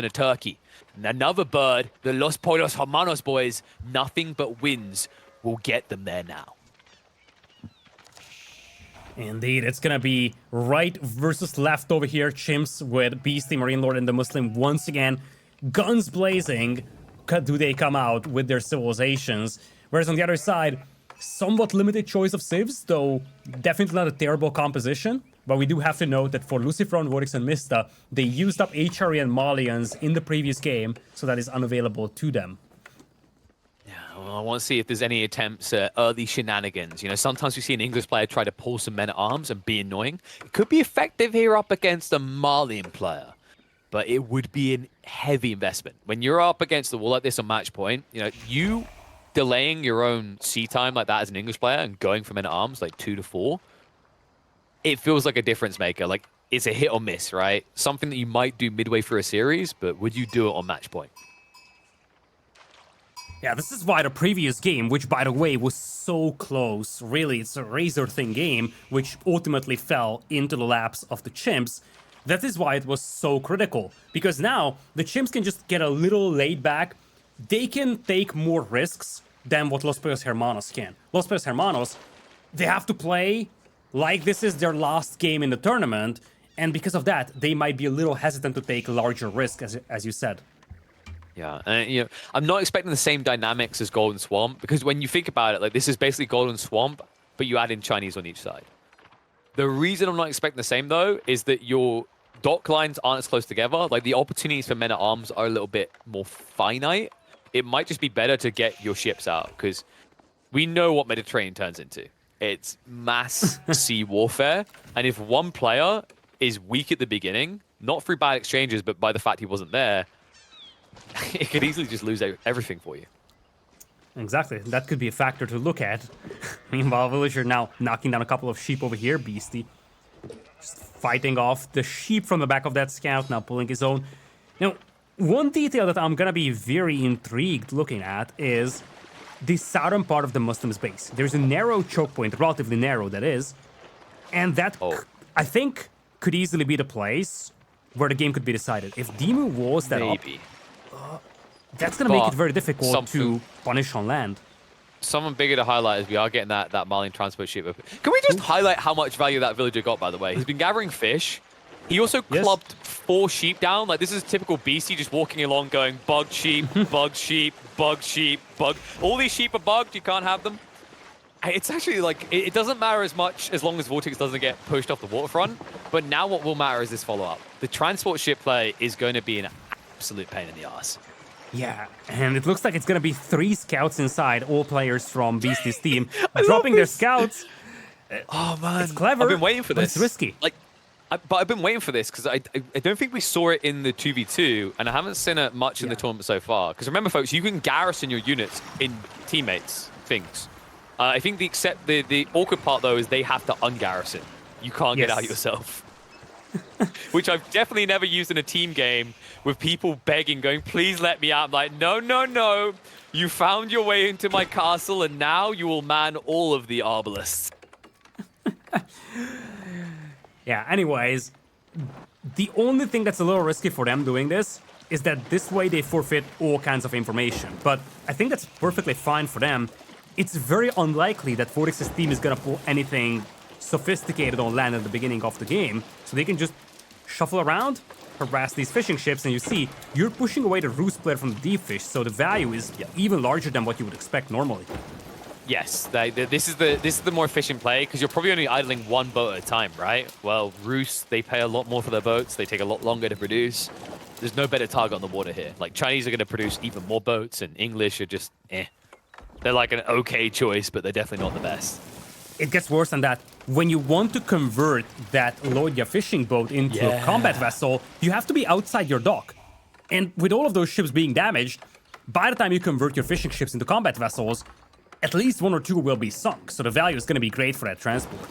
than a turkey. And another bird, the Los Pollos Hermanos boys, nothing but wins will get them there now. Indeed, it's gonna be right versus left over here. Chimps with Beastyqt, MarineLorD, and DeMusliM once again. Guns blazing. Do they come out with their civilizations? Whereas on the other side, somewhat limited choice of civs, though definitely not a terrible composition. But we do have to note that for Lucifer on VortiX and MarineLorD, they used up HRE and Malians in the previous game, so that is unavailable to them. Well, I want to see if there's any attempts at early shenanigans. You know, sometimes we see an English player try to pull some men-at-arms and be annoying. It could be effective here up against a Malian player, but it would be a heavy investment. When you're up against the wall like this on match point, you know, you delaying your own C time like that as an English player and going for men-at-arms like 2 to 4, it feels like a difference maker. Like, it's a hit or miss, right? Something that you might do midway through a series, but would you do it on match point? Yeah, this is why the previous game, which by the way was so close, really, it's a razor-thin game, which ultimately fell into the laps of the Chimps. That is why it was so critical, because now the Chimps can just get a little laid back. They can take more risks than what Los Pollos Hermanos can. Los Pollos Hermanos, they have to play like this is their last game in the tournament, and because of that, they might be a little hesitant to take larger risks, as you said. Yeah, and you know, I'm not expecting the same dynamics as Golden Swamp, because when you think about it, like, this is basically Golden Swamp, but you add in Chinese on each side. The reason I'm not expecting the same, though, is that your dock lines aren't as close together. Like, the opportunities for men-at-arms are a little bit more finite. It might just be better to get your ships out, because we know what Mediterranean turns into. It's mass sea warfare, and if one player is weak at the beginning, not through bad exchanges, but by the fact he wasn't there, it could easily just lose everything for you. Exactly. That could be a factor to look at. Meanwhile, Villager now knocking down a couple of sheep over here. Beastyqt just fighting off the sheep from the back of that scout, now pulling his own. Now, one detail that I'm gonna be very intrigued looking at is the southern part of the Muslim's base. There's a narrow choke point, relatively narrow that is, and that, I think, could easily be the place where the game could be decided. If Demu walls that up, that's going to make it very difficult to punish on land. Something bigger to highlight is we are getting that Malian transport ship. Can we just highlight how much value that villager got, by the way? He's been gathering fish. He also clubbed 4 sheep down. Like, this is typical Beastyqt just walking along going, bugged sheep, bugged sheep, bugged sheep, bugged. All these sheep are bugged. You can't have them. It's actually, like, it doesn't matter as much as long as VortiX doesn't get pushed off the waterfront. But now what will matter is this follow-up. The transport ship play is going to be an absolute pain in the ass. Yeah, and it looks like it's going to be 3 scouts inside, all players from Beastyqt's team, dropping their scouts. Oh, man. It's clever. I've been waiting for this. It's risky. Like, but I've been waiting for this because I don't think we saw it in the 2v2, and I haven't seen it much in the tournament so far. Because remember, folks, you can garrison your units in teammates' things. I think the awkward part, though, is they have to ungarrison. You can't get out yourself. Which I've definitely never used in a team game with people begging, going, please let me out. I'm like, no, no, no. You found your way into my castle, and now you will man all of the arbalists. Yeah, anyways, the only thing that's a little risky for them doing this is that this way they forfeit all kinds of information. But I think that's perfectly fine for them. It's very unlikely that VortiX's team is going to pull anything sophisticated on land at the beginning of the game, so they can just shuffle around, harass these fishing ships, and you see, you're pushing away the roost player from the deep fish, so the value is even larger than what you would expect normally. Yes, this is the more efficient play, because you're probably only idling 1 boat at a time, right? Well, Roost, they pay a lot more for their boats, they take a lot longer to produce. There's no better target on the water here. Like, Chinese are going to produce even more boats, and English are just, They're like an okay choice, but they're definitely not the best. It gets worse than that. When you want to convert that Lloydia fishing boat into a combat vessel, you have to be outside your dock. And with all of those ships being damaged, by the time you convert your fishing ships into combat vessels, at least 1 or 2 will be sunk. So the value is going to be great for that transport.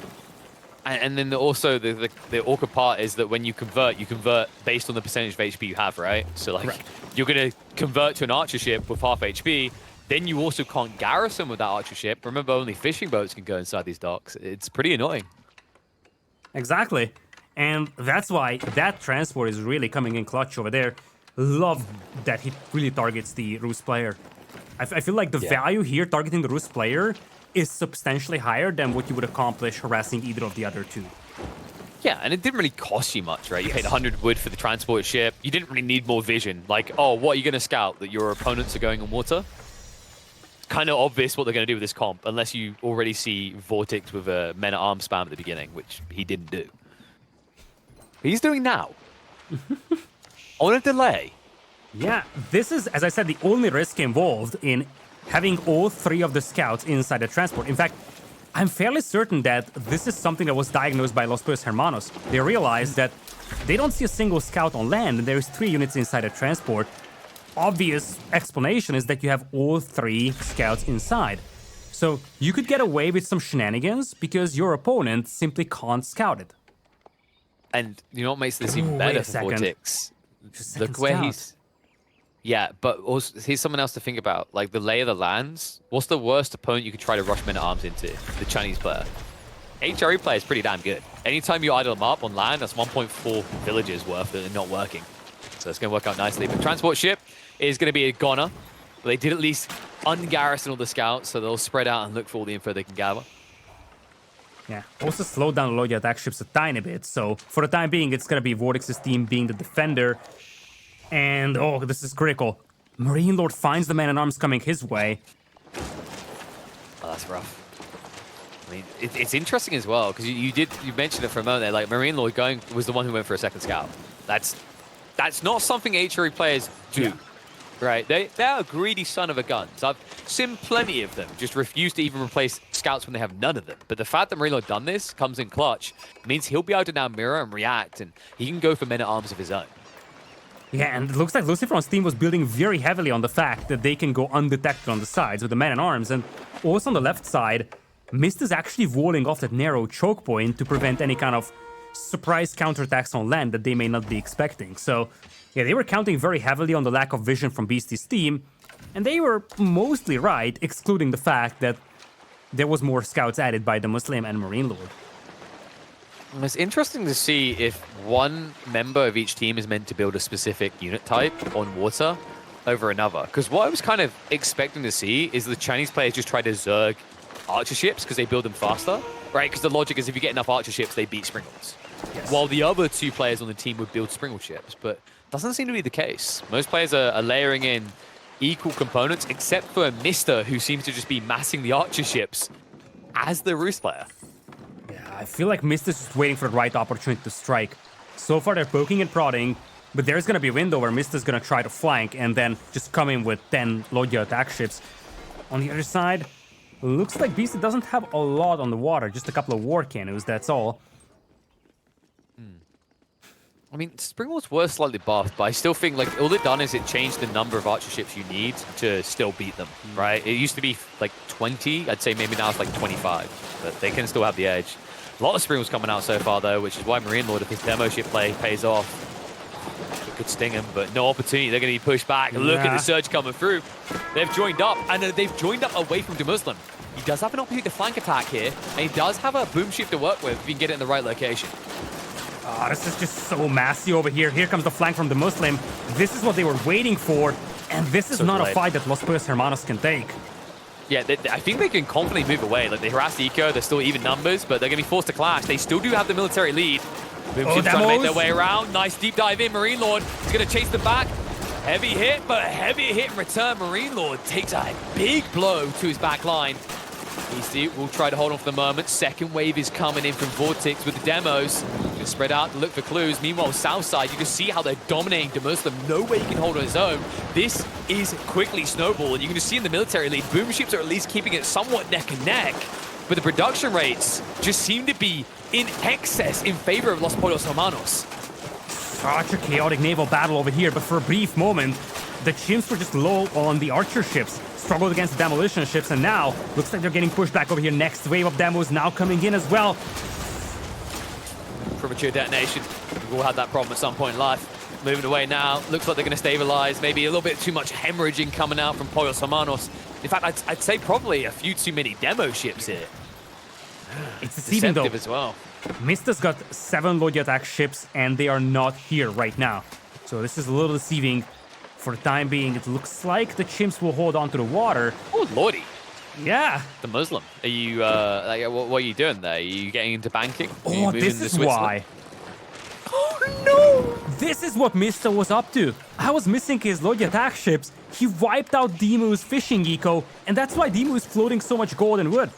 And then also the awkward part is that when you convert based on the percentage of HP you have, right? So like you're going to convert to an archer ship with half HP. Then you also can't garrison with that archer ship. Remember, only fishing boats can go inside these docks. It's pretty annoying. Exactly. And that's why that transport is really coming in clutch over there. love that he really targets the Rus player. I feel like the value here targeting the Rus player is substantially higher than what you would accomplish harassing either of the other two. Yeah, and it didn't really cost you much, right? You paid 100 wood for the transport ship. You didn't really need more vision. Like, oh, what are you going to scout? That your opponents are going on water? It's kind of obvious what they're going to do with this comp, unless you already see VortiX with a men-at-arms spam at the beginning, which he didn't do. But he's doing now. On a delay. Yeah, this is, as I said, the only risk involved in having all three of the scouts inside the transport. In fact, I'm fairly certain that this is something that was diagnosed by Los Pollos Hermanos. They realized that they don't see a single scout on land, and there's 3 units inside a transport. Obvious explanation is that you have all 3 scouts inside. So you could get away with some shenanigans because your opponent simply can't scout it. And you know what makes this even better for VortiX? Look where he's... Yeah, but also, here's someone else to think about. Like, the lay of the lands. What's the worst opponent you could try to rush men-at-arms into? The Chinese player. HRE player is pretty damn good. Anytime you idle them up on land, that's 1.4 villages worth that are not working. So it's going to work out nicely. But transport ship is going to be a goner. But they did at least ungarrison all the scouts, so they'll spread out and look for all the info they can gather. Yeah, also slowed down the attack ships a tiny bit. So for the time being, it's going to be VortiX's team being the defender. And, oh, this is critical. MarineLorD finds the man-at-arms coming his way. Oh, that's rough. I mean, it's interesting as well, because you mentioned it for a moment there, like, MarineLorD was the one who went for a second scout. That's not something HRE players do, right? They are a greedy son of a gun. So I've seen plenty of them just refuse to even replace scouts when they have none of them. But the fact that MarineLorD done this, comes in clutch, means he'll be able to now mirror and react, and he can go for men-at-arms of his own. Yeah, and it looks like Lucifer's team was building very heavily on the fact that they can go undetected on the sides with the man-at-arms, and also on the left side, Mista's actually walling off that narrow choke point to prevent any kind of surprise counterattacks on land that they may not be expecting. So, yeah, they were counting very heavily on the lack of vision from Beastie's team, and they were mostly right, excluding the fact that there was more scouts added by DeMusliM and MarineLorD. It's interesting to see if one member of each team is meant to build a specific unit type on water over another. Because what I was kind of expecting to see is the Chinese players just try to zerg archer ships because they build them faster, right? Because the logic is if you get enough archer ships, they beat Springles. Yes. While the other 2 players on the team would build Springle ships, but doesn't seem to be the case. Most players are layering in equal components, except for Mista, who seems to just be massing the archer ships as the Rus player. Yeah, I feel like Mista's just waiting for the right opportunity to strike. So far, they're poking and prodding, but there's going to be a window where Mista's going to try to flank and then just come in with 10 Lodya attack ships. On the other side, looks like Beastyqt doesn't have a lot on the water, just a couple of war canoes, that's all. I mean, Springles were slightly buffed, but I still think, like, all it done is it changed the number of archer ships you need to still beat them, right? It used to be, like, 20. I'd say maybe now it's, like, 25. But they can still have the edge. A lot of Springles coming out so far, though, which is why MarineLorD, if his demo ship play pays off, it could sting him, but no opportunity. They're going to be pushed back. Yeah. Look at the surge coming through. They've joined up, and they've joined up away from DeMusliM. He does have an opportunity to flank attack here, and he does have a boom ship to work with if he can get it in the right location. Oh, this is just so massy over here. Here comes the flank from DeMusliM. This is what they were waiting for, and this is so not a fight that Los Pollos Hermanos can take. Yeah, I think they can confidently move away. Like, they harass the eco, they're still even numbers, but they're going to be forced to clash. They still do have the military lead. Boom ship's trying to make their way around. Nice deep dive in. MarineLorD is going to chase them back. Heavy hit, but a heavy hit in return. MarineLorD takes a big blow to his back line. Beastyqt will try to hold on for the moment. Second wave is coming in from VortiX with the demos. Can spread out to look for clues. Meanwhile, south side, you can see how they're dominating DeMusliM. No way he can hold on his own. This is quickly snowballing. You can just see in the military lead, boom ships are at least keeping it somewhat neck and neck. But the production rates just seem to be in excess in favor of Los Pollos Hermanos. Such a chaotic naval battle over here, but for a brief moment, the Chimps were just low on the archer ships, struggled against the demolition ships, and now looks like they're getting pushed back over here. Next wave of demos now coming in as well. Premature detonation. We've all had that problem at some point in life. Moving away now. Looks like they're going to stabilize. Maybe a little bit too much hemorrhaging coming out from Pollos Hermanos. In fact, I'd say probably a few too many demo ships here. It's deceiving though. As well. Mista's got 7 Lodya attack ships, and they are not here right now. So this is a little deceiving. For the time being, it looks like the Chimps will hold on to the water. Oh, lordy. Yeah. DeMusliM. Are you, like, what are you doing there? Are you getting into banking? Oh, this is why. Oh, no! This is what Mista was up to. I was missing his Lord attack ships. He wiped out Demu's fishing eco, and that's why Demu is floating so much gold and wood.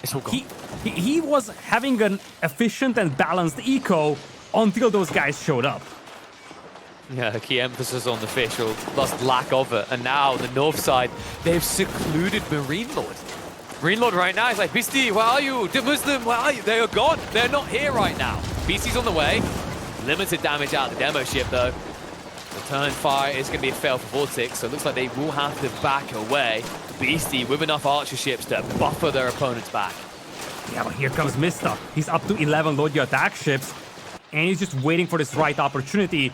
It's all gone. He was having an efficient and balanced eco until those guys showed up. Yeah, key emphasis on the fish, or lost lack of it. And now, the north side, they've secluded MarineLorD. MarineLorD right now is like, Beasty, where are you? DeMusliM, where are you? They are gone. They're not here right now. Beasty's on the way. Limited damage out of the demo ship, though. Return fire is going to be a fail for VortiX, so it looks like they will have to back away. Beasty with enough archer ships to buffer their opponents back. Yeah, but here comes Mista. He's up to 11 Lord attack ships, and he's just waiting for this right opportunity.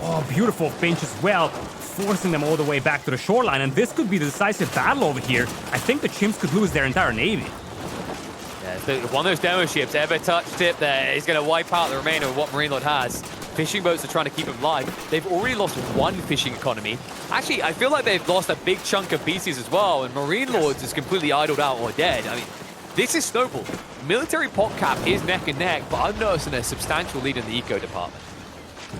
Oh, beautiful pinch as well, forcing them all the way back to the shoreline, and this could be the decisive battle over here. I think the Chimps could lose their entire navy. Yeah, if one of those demo ships ever touched it there, he's going to wipe out the remainder of what MarineLorD has. Fishing boats are trying to keep him alive. They've already lost one fishing economy. Actually, I feel like they've lost a big chunk of beasties as well, and MarineLorD's is completely idled out or dead. I mean, this is snowball. Military pot cap is neck and neck, but I'm noticing a substantial lead in the eco department.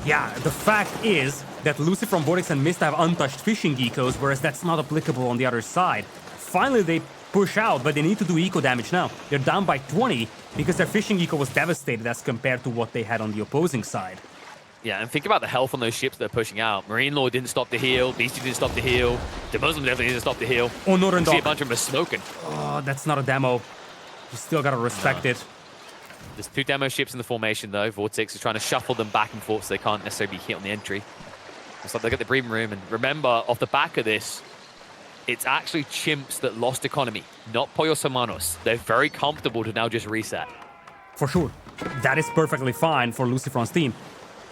Yeah, the fact is that Lucy from VortiX and Mista have untouched fishing ecos, whereas that's not applicable on the other side. Finally, they push out, but they need to do eco damage now. They're down by 20 because their fishing eco was devastated as compared to what they had on the opposing side. Yeah, and think about the health on those ships they're pushing out. MarineLorD didn't stop the heal, Beasty didn't stop the heal, DeMusliM definitely didn't stop the heal. Oh, Northern See Dock. a bunch of them are smoking. Oh, that's not a demo. You still gotta respect it. There's two demo ships in the formation, though. VortiX is trying to shuffle them back and forth so they can't necessarily be hit on the entry. It's like they got the breathing room. And remember, off the back of this, it's actually Chimps that lost economy, not Pollos Hermanos. They're very comfortable to now just reset. For sure. That is perfectly fine for Lucifron's team.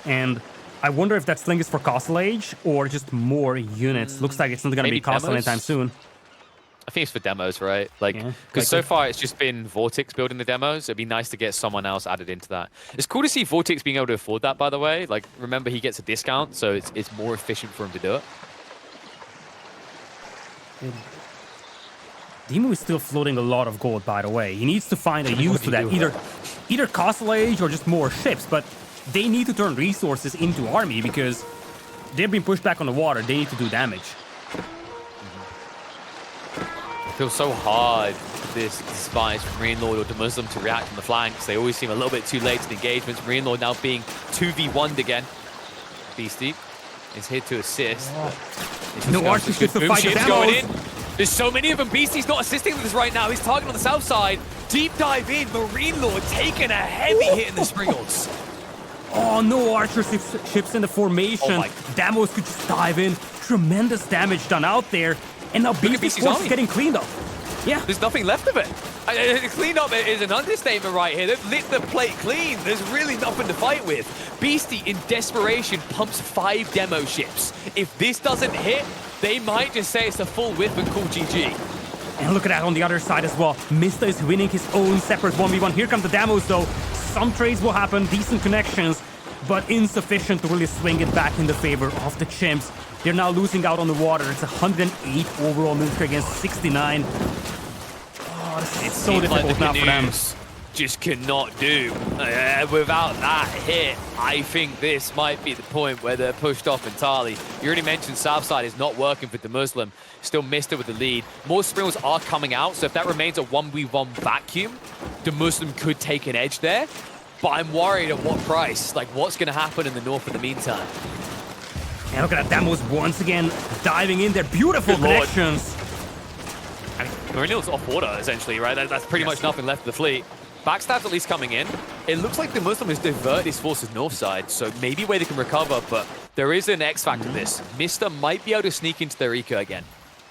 And I wonder if that sling is for Castle Age or just more units. Looks like it's not going to be Castle anytime soon. I think it's for demos, right? Like, because so far it's just been VortiX building the demos. It'd be nice to get someone else added into that. It's cool to see VortiX being able to afford that, by the way. Like, remember, he gets a discount, so it's more efficient for him to do it. Demu is still floating a lot of gold, by the way. He needs to find a use for that. Either Castle Age or just more ships, but they need to turn resources into army because they've been pushed back on the water. They need to do damage. It feels so hard for this Spice from MarineLorD or DeMusliM to react on the flanks. They always seem a little bit too late to the engagements. MarineLorD now being 2v1'd again. Beastyqt is here to assist. No archers to fight the demos. There's so many of them. Beastyqt's not assisting with this right now. He's targeting on the south side. Deep dive in. MarineLorD taking a heavy hit in the Springles. Oh, no archer ships in the formation. Oh Demos could just dive in. Tremendous damage done out there. And now Beasty's force is getting cleaned up. Yeah. There's nothing left of it. Clean up is an understatement right here. They've lit the plate clean. There's really nothing to fight with. Beastyqt, in desperation, pumps 5 demo ships. If this doesn't hit, they might just say it's a full whiff and call GG. And look at that on the other side as well. Mista is winning his own separate 1v1. Here come the demos, though. Some trades will happen, decent connections, but insufficient to really swing it back in the favor of the Chimps. They're now losing out on the water. It's 108 overall military against 69. Oh, it's so difficult now for them. Just cannot do. Without that hit, I think this might be the point where they're pushed off entirely. You already mentioned Southside is not working for DeMusliM. Still Mista with the lead. More Springles are coming out, so if that remains a 1v1 vacuum, DeMusliM could take an edge there. But I'm worried at what price. Like, what's going to happen in the north in the meantime? And look at that, Demos once again diving in there. Beautiful connections. I mean, MarineLorD's off water, essentially, right? That's pretty much nothing left of the fleet. Backstab's at least coming in. It looks like DeMusliM has diverted his forces north side, so maybe where they can recover, but there is an X factor to this. Mista might be able to sneak into their eco again.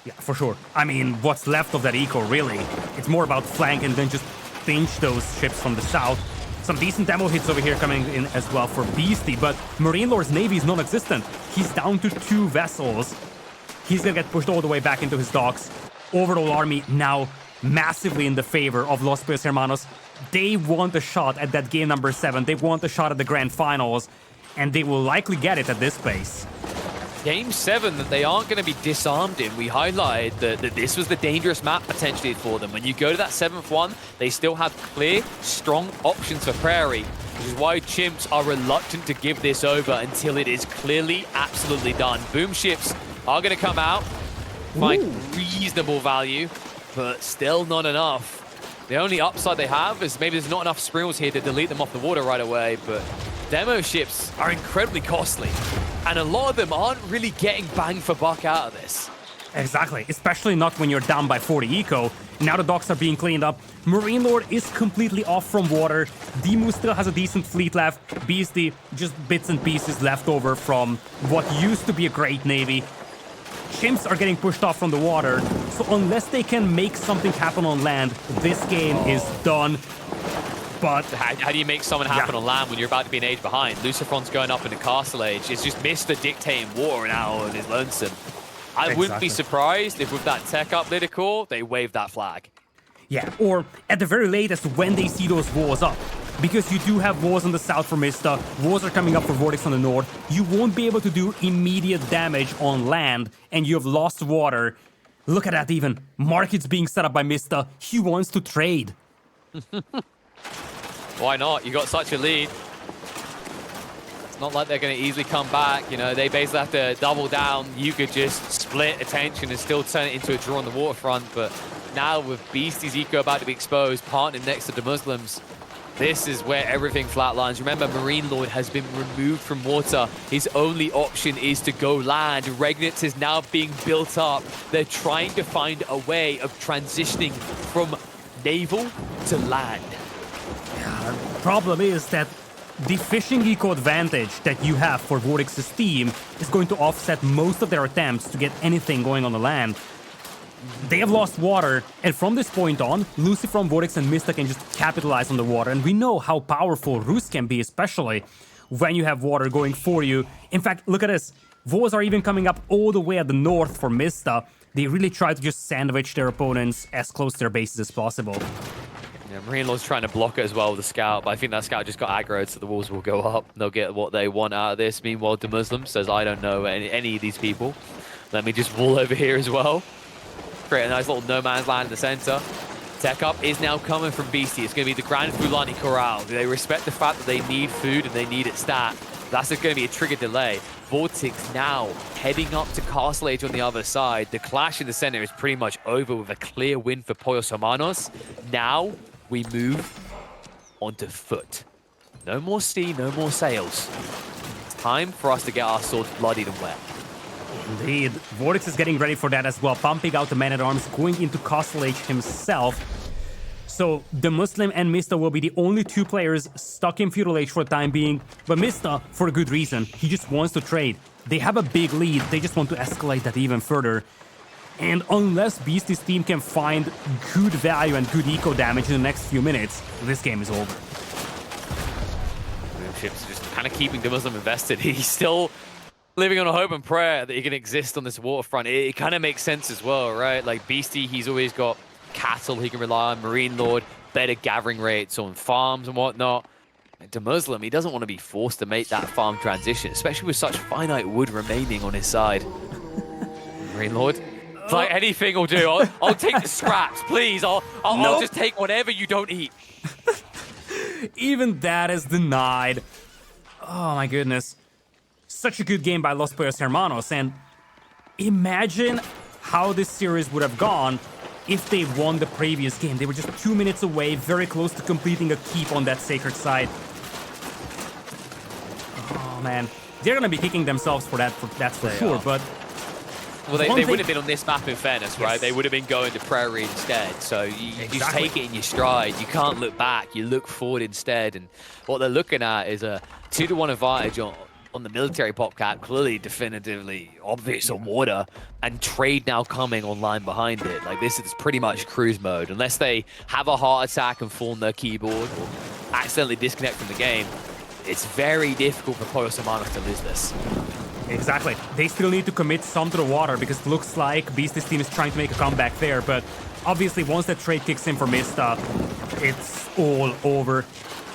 Yeah, for sure. I mean, what's left of that eco, really? It's more about flank and then just pinch those ships from the south. Some decent demo hits over here coming in as well for Beastyqt, but MarineLorD's navy is non-existent. He's down to 2 vessels. He's gonna get pushed all the way back into his docks. Overall army now massively in the favor of Los Pollos Hermanos. They want a shot at that game number 7. They want a shot at the grand finals. and they will likely get it at this pace. Game 7 that they aren't going to be disarmed in. We highlighted that this was the dangerous map potentially for them. When you go to that 7th one, they still have clear, strong options for Prairie, which is why Chimps are reluctant to give this over until it is clearly absolutely done. Boom ships are going to come out, find reasonable value, but still not enough. The only upside they have is maybe there's not enough sprinklers here to delete them off the water right away, but demo ships are incredibly costly. And a lot of them aren't really getting bang for buck out of this. Exactly, especially not when you're down by 40 eco. Now the docks are being cleaned up. MarineLorD is completely off from water. DeMusliM still has a decent fleet left. Beastyqt, just bits and pieces left over from what used to be a great navy. Chimps are getting pushed off from the water, so unless they can make something happen on land, this game is done. But how do you make something happen on land when you're about to be an age behind? Lucifron's going up into Castle Age. It's just Mr. dictating war now and is lonesome. I wouldn't be surprised if with that tech up Lidakor, they wave that flag. Yeah, or at the very latest when they see those wars up. Because you do have wars on the south for Mista, wars are coming up for VortiX on the north. You won't be able to do immediate damage on land, and you have lost water. Look at that even. Markets being set up by Mista. He wants to trade. Why not? You got such a lead. It's not like they're going to easily come back. You know, they basically have to double down. You could just split attention and still turn it into a draw on the waterfront. But now with Beastie's eco about to be exposed, partnered next to DeMuslims, this is where everything flatlines. Remember, MarineLorD has been removed from water. His only option is to go land. Regnitz is now being built up. They're trying to find a way of transitioning from naval to land. The problem is that the fishing eco advantage that you have for VortiX's team is going to offset most of their attempts to get anything going on the land. They have lost water, and from this point on, Lucifron, VortiX, and Mista can just capitalize on the water, and we know how powerful Rus can be, especially when you have water going for you. In fact, look at this. Wars are even coming up all the way at the north for Mista. They really try to just sandwich their opponents as close to their bases as possible. Yeah, MarineLorD's trying to block it as well with the scout, but I think that scout just got aggroed, so the walls will go up. They'll get what they want out of this. Meanwhile, DeMusliM says, I don't know any of these people. Let me just wall over here as well. Create a nice little no man's land in the center. Tech up is now coming from Beastyqt. It's going to be the Grand Fulani Corral. They respect the fact that they need food and they need it stat. That's going to be a trigger delay. VortiX now heading up to Castle Age on the other side. The clash in the center is pretty much over with a clear win for Pollos Hermanos. Now we move onto foot. No more sea, no more sails. It's time for us to get our swords bloodied and wet. Indeed. VortiX is getting ready for that as well, pumping out the man-at-arms, going into Castle Age himself. So DeMusliM and Mista will be the only two players stuck in Feudal Age for the time being. But Mista, for a good reason, he just wants to trade. They have a big lead, they just want to escalate that even further. And unless Beastie's team can find good value and good eco damage in the next few minutes, this game is over. Chimps just kind of keeping DeMusliM invested. He's still living on a hope and prayer that he can exist on this waterfront. It kind of makes sense as well, right? Like Beastyqt, he's always got cattle he can rely on, MarineLorD, better gathering rates on farms and whatnot. And DeMusliM, he doesn't want to be forced to make that farm transition, especially with such finite wood remaining on his side. MarineLorD, it's like anything will do. I'll take the scraps, please. I'll just take whatever you don't eat. Even that is denied. Oh my goodness. Such a good game by Los Pollos Hermanos, and imagine how this series would have gone if they won the previous game. They were just 2 minutes away, very close to completing a keep on that sacred side. Oh man, they're gonna be kicking themselves for that. That's for sure. But well, they wouldn't have been on this map in fairness, right? Yes. They would have been going to Prairie instead. So you just take it in your stride. You can't look back. You look forward instead. And what they're looking at is a 2-to-1 advantage on the military pop cap, clearly definitively obvious on water, and trade now coming online behind it. Like, this is pretty much cruise mode. Unless they have a heart attack and fall on their keyboard or accidentally disconnect from the game, it's very difficult for Pollos Hermanos to lose this. Exactly. They still need to commit some to the water because it looks like Beastie's team is trying to make a comeback there, but obviously once that trade kicks in for Mista, it's all over.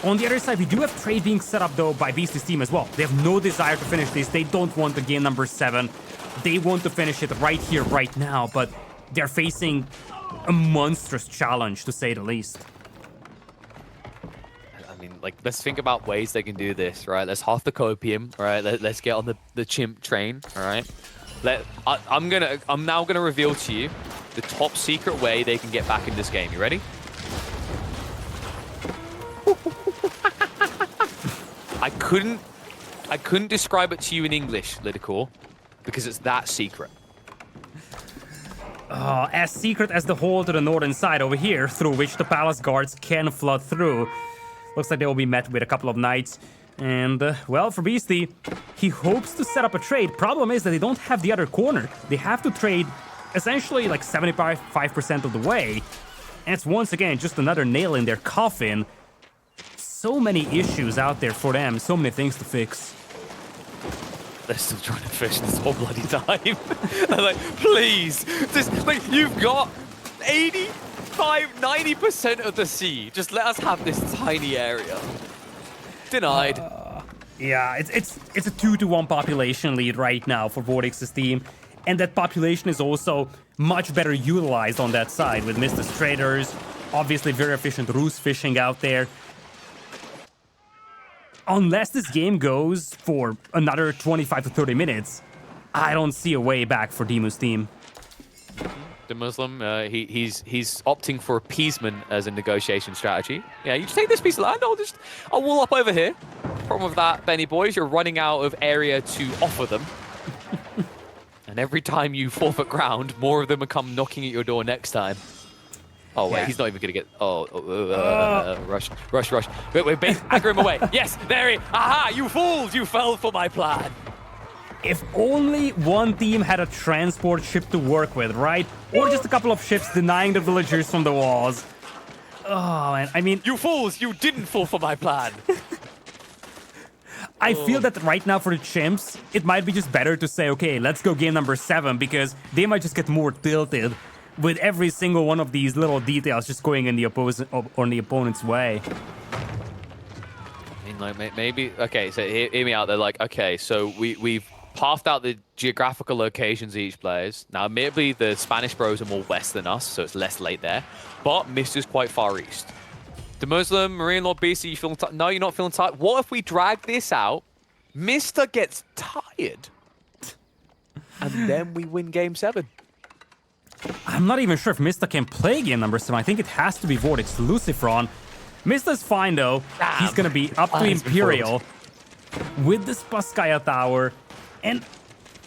On the other side, we do have trade being set up, though, by Beasty's team as well. They have no desire to finish this. They don't want the game number 7. They want to finish it right here, right now, but they're facing a monstrous challenge, to say the least. I mean, like, let's think about ways they can do this, right? Let's half the copium, right? Let's get on the chimp train, all right? I'm now gonna reveal to you the top secret way they can get back in this game. You ready? I couldn't describe it to you in English, Lidakor, because it's that secret. As secret as the hole to the northern side over here, through which the palace guards can flood through. Looks like they will be met with a couple of knights. And, well, for Beasty, he hopes to set up a trade. Problem is that they don't have the other corner. They have to trade essentially like 75% of the way. And it's once again just another nail in their coffin. So many issues out there for them. So many things to fix. They're still trying to fish this whole bloody time. They're like, please, just, like, you've got 90% of the sea. Just let us have this tiny area. Denied. Yeah, it's a 2-to-1 population lead right now for VortiX's team. And that population is also much better utilized on that side with Mista's traders. Obviously very efficient ruse fishing out there. Unless this game goes for another 25 to 30 minutes, I don't see a way back for Demu's team. DeMusliM, he's opting for appeasement as a negotiation strategy. Yeah, you just take this piece of land, I'll wall up over here. Problem with that, Benny boys, you're running out of area to offer them. And every time you forfeit ground, more of them will come knocking at your door next time. Oh, wait, he's not even going to get... rush. Wait, aggro him away. Yes, there he... Aha, you fools! You fell for my plan. If only one team had a transport ship to work with, right? Or just a couple of ships denying the villagers from the walls. Oh, man, I mean... You fools! You didn't fall for my plan! I feel that right now for the Chimps, it might be just better to say, okay, let's go game number 7, because they might just get more tilted with every single one of these little details just going in the opponent's way. I mean, like, maybe... Okay, so hear me out. They're like, okay, so we've halved out the geographical locations of each players. Now, maybe the Spanish bros are more west than us, so it's less late there. But Mista's quite far east. DeMusliM, MarineLorD, Beastyqt, you feeling tired? No, you're not feeling tired. What if we drag this out? Mista gets tired. And then we win game 7. I'm not even sure if Mista can play game number 7. I think it has to be VortiX Lucifron. Mista's fine, though. Damn. He's going to be up to Imperial with the Spaskaya Tower. And,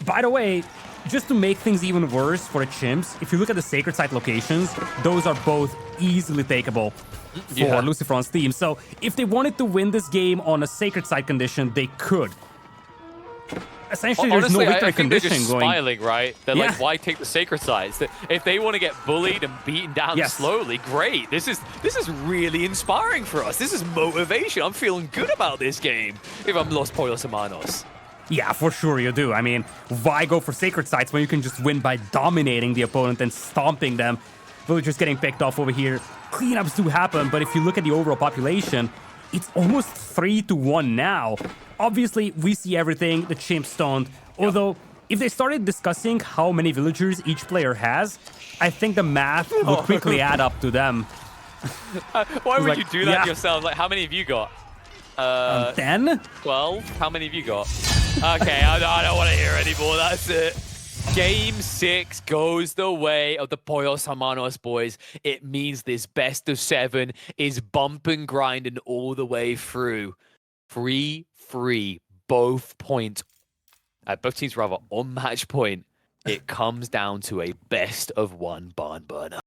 by the way, just to make things even worse for the Chimps, if you look at the Sacred Site locations, those are both easily takeable for Lucifron's team. So, if they wanted to win this game on a Sacred Site condition, they could. Essentially, there's honestly, no victory I think they're condition just going. smiling, right? They're like, why take the Sacred Sites? If they want to get bullied and beaten down slowly, great. This is really inspiring for us. This is motivation. I'm feeling good about this game if I'm Los Pollos Hermanos. Yeah, for sure you do. I mean, why go for Sacred Sites when you can just win by dominating the opponent and stomping them? Villagers getting picked off over here. Cleanups do happen, but if you look at the overall population, it's almost 3-1 now. Obviously, we see everything, the Chimps don't. Although, if they started discussing how many villagers each player has, I think the math would quickly add up to them. Why would you do that yourself? Like, how many have you got? 10? 12? How many have you got? Okay, I don't want to hear anymore. That's it. Game 6 goes the way of the Pollos Hermanos, boys. It means this best of 7 is bump and grinding all the way through. 3-3, both points. Both teams rather on match point. It comes down to a best of 1 barn burner.